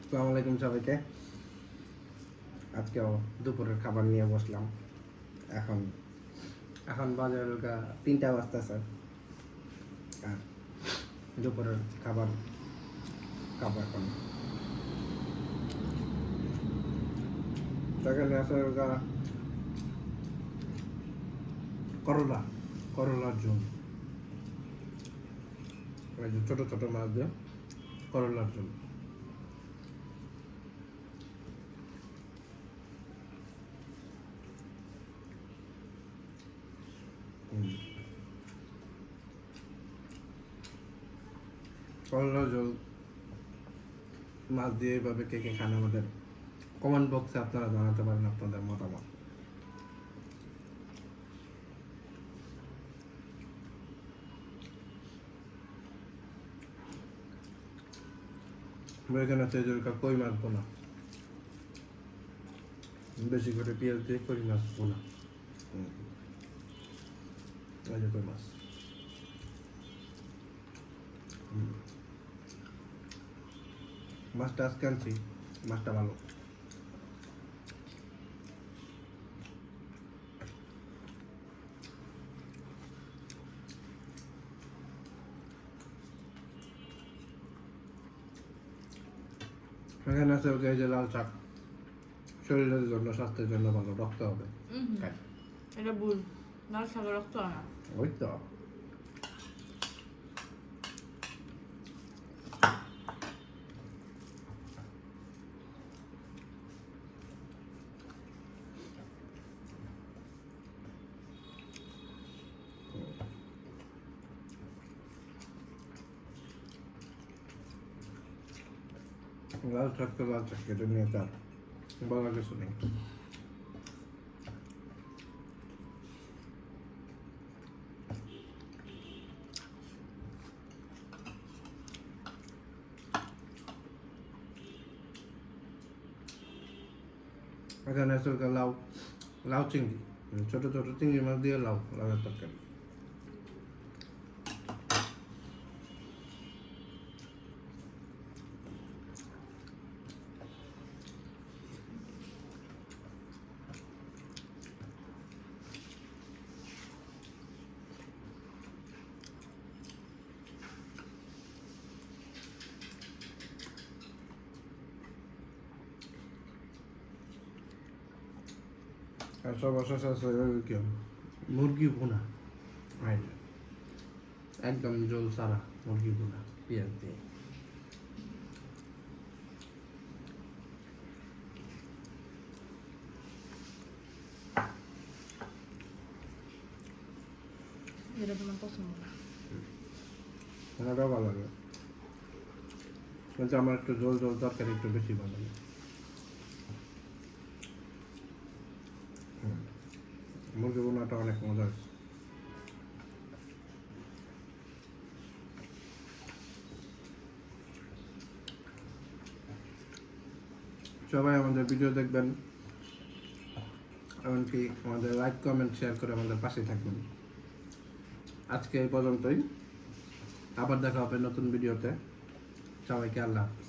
আসসালামু আলাইকুম সবাইকে। আজকেও দুপুরের খাবার নিয়ে বসলাম। এখন এখন বাজে 3টা বাজতেছে আর দুপুরের খাবার খাবো এখন। সেখানে আছে করলার ঝোল, এই যে ছোট ছোট মাছ দিয়ে করলার ঝোল। করলার ঝোল মাছ দিয়ে এইভাবে কে কে খান আমাদের কমেন্ট বক্সে আপনারা জানাতে পারেন আপনাদের মতামত। এখানে আছে কই মাছ বোনা, বেশি করে পেঁয়াজ দিয়ে কই মাছ বোনা। এই যে কই মাছ, মাছটা আজকে আনছি, মাছটা ভালো। এখানে আছে এই যে লাল শাক, শরীরের জন্য স্বাস্থ্যের জন্য ভালো, রক্ত হবে। এটা ভুল, লাল শাকের রক্ত আনা। ওই তো লাল শাক তো লাল শাক, এটা নিয়ে তার বলার কিছু নেই। এখানে আছে লাউ, লাউ চিংড়ি, ছোট ছোট চিংড়ি মাছ দিয়ে লাউয়ের তরকারি। আর সবার শেষে আছে মুরগি ভুনা, একদম জল সারা মুরগি ভুনা পেঁয়াজ দিয়ে। যেটা তোমার পছন্দ না। ওটাও ভালো লাগে, কিন্তু আমার একটু জল জল তরকারি একটু বেশি ভালো লাগে। মুরগি ভুনাটা অনেক মজার। সবাই আমাদের ভিডিও দেখবেন, এমনকি আমাদের লাইক কমেন্ট শেয়ার করে আমাদের পাশে থাকবেন। আজকে এই পর্যন্তই, আবার দেখা হবে নতুন ভিডিওতে। সবাইকে আল্লাহ হাফেজ।